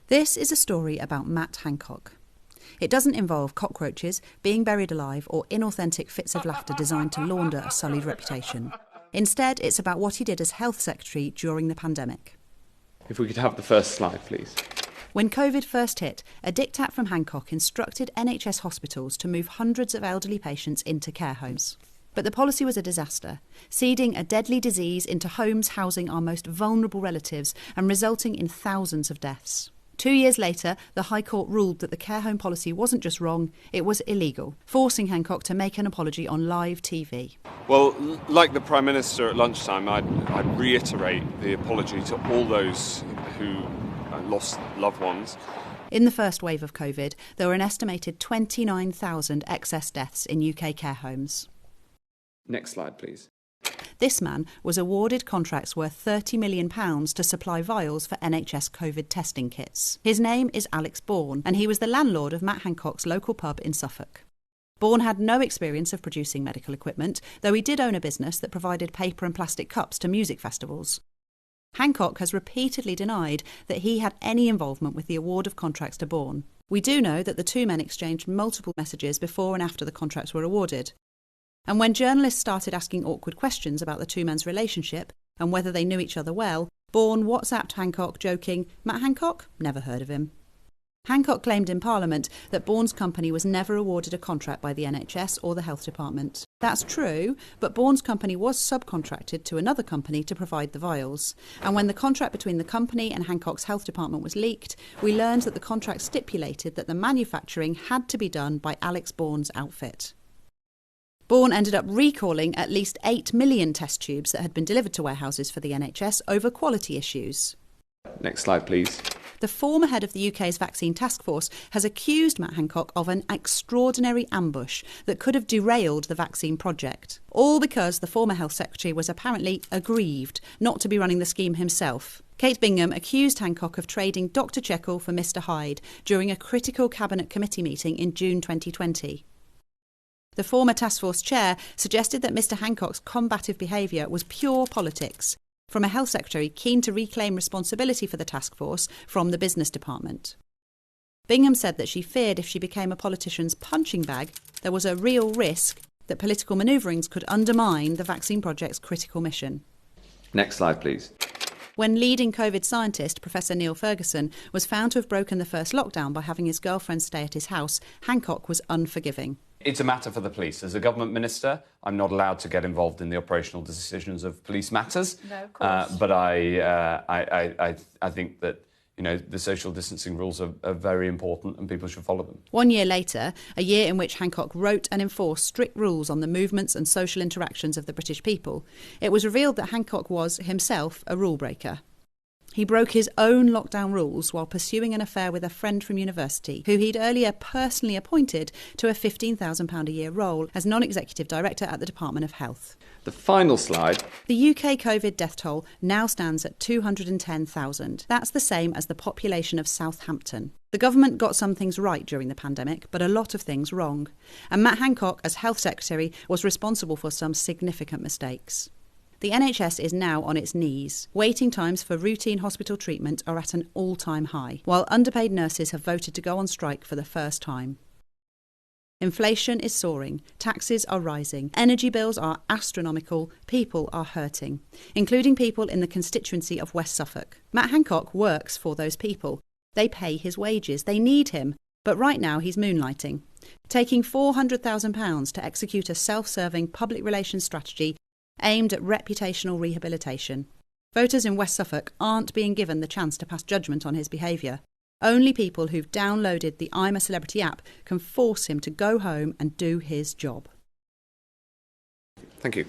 This is a story about Matt Hancock. It doesn't involve cockroaches, being buried alive, or inauthentic fits of laughter designed to launder a sullied reputation. Instead, it's about what he did as Health Secretary during the pandemic. If we could have the first slide, please. When COVID first hit, a diktat from Hancock instructed NHS hospitals to move hundreds of elderly patients into care homes. But the policy was a disaster, seeding a deadly disease into homes housing our most vulnerable relatives and resulting in thousands of deaths. 2 years later, the High Court ruled that the care home policy wasn't just wrong, it was illegal, forcing Hancock to make an apology on live TV. Well, like the Prime Minister at lunchtime, I'd reiterate the apology to all those who lost loved ones. In the first wave of COVID, there were an estimated 29,000 excess deaths in UK care homes. Next slide, please. This man was awarded contracts worth £30 million to supply vials for NHS COVID testing kits. His name is Alex Bourne, and he was the landlord of Matt Hancock's local pub in Suffolk. Bourne had no experience of producing medical equipment, though he did own a business that provided paper and plastic cups to music festivals. Hancock has repeatedly denied that he had any involvement with the award of contracts to Bourne. We do know that the two men exchanged multiple messages before and after the contracts were awarded. And when journalists started asking awkward questions about the two men's relationship and whether they knew each other well, Bourne WhatsApped Hancock joking, "Matt Hancock? Never heard of him." Hancock claimed in Parliament that Bourne's company was never awarded a contract by the NHS or the Health Department. That's true, but Bourne's company was subcontracted to another company to provide the vials. And when the contract between the company and Hancock's Health Department was leaked, we learned that the contract stipulated that the manufacturing had to be done by Alex Bourne's outfit. Bourne ended up recalling at least 8 million test tubes that had been delivered to warehouses for the NHS over quality issues. Next slide, please. The former head of the UK's vaccine task force has accused Matt Hancock of an extraordinary ambush that could have derailed the vaccine project. All because the former health secretary was apparently aggrieved not to be running the scheme himself. Kate Bingham accused Hancock of trading Dr. Jekyll for Mr. Hyde during a critical cabinet committee meeting in June 2020. The former task force chair suggested that Mr. Hancock's combative behaviour was pure politics, from a health secretary keen to reclaim responsibility for the task force from the business department. Bingham said that she feared if she became a politician's punching bag, there was a real risk that political manoeuvrings could undermine the vaccine project's critical mission. Next slide, please. When leading COVID scientist Professor Neil Ferguson was found to have broken the first lockdown by having his girlfriend stay at his house, Hancock was unforgiving. It's a matter for the police. As a government minister, I'm not allowed to get involved in the operational decisions of police matters. No, of course. But I think that the social distancing rules are very important and people should follow them. 1 year later, a year in which Hancock wrote and enforced strict rules on the movements and social interactions of the British people, it was revealed that Hancock was himself a rule breaker. He broke his own lockdown rules while pursuing an affair with a friend from university who he'd earlier personally appointed to a £15,000 a year role as non-executive director at the Department of Health. The final slide. The UK COVID death toll now stands at 210,000. That's the same as the population of Southampton. The government got some things right during the pandemic, but a lot of things wrong. And Matt Hancock, as Health Secretary, was responsible for some significant mistakes. The NHS is now on its knees. Waiting times for routine hospital treatment are at an all-time high, while underpaid nurses have voted to go on strike for the first time. Inflation is soaring, taxes are rising, energy bills are astronomical, people are hurting, including people in the constituency of West Suffolk. Matt Hancock works for those people. They pay his wages, they need him, but right now he's moonlighting, taking £400,000 to execute a self-serving public relations strategy aimed at reputational rehabilitation. Voters in West Suffolk aren't being given the chance to pass judgment on his behaviour. Only people who've downloaded the I'm a Celebrity app can force him to go home and do his job. Thank you.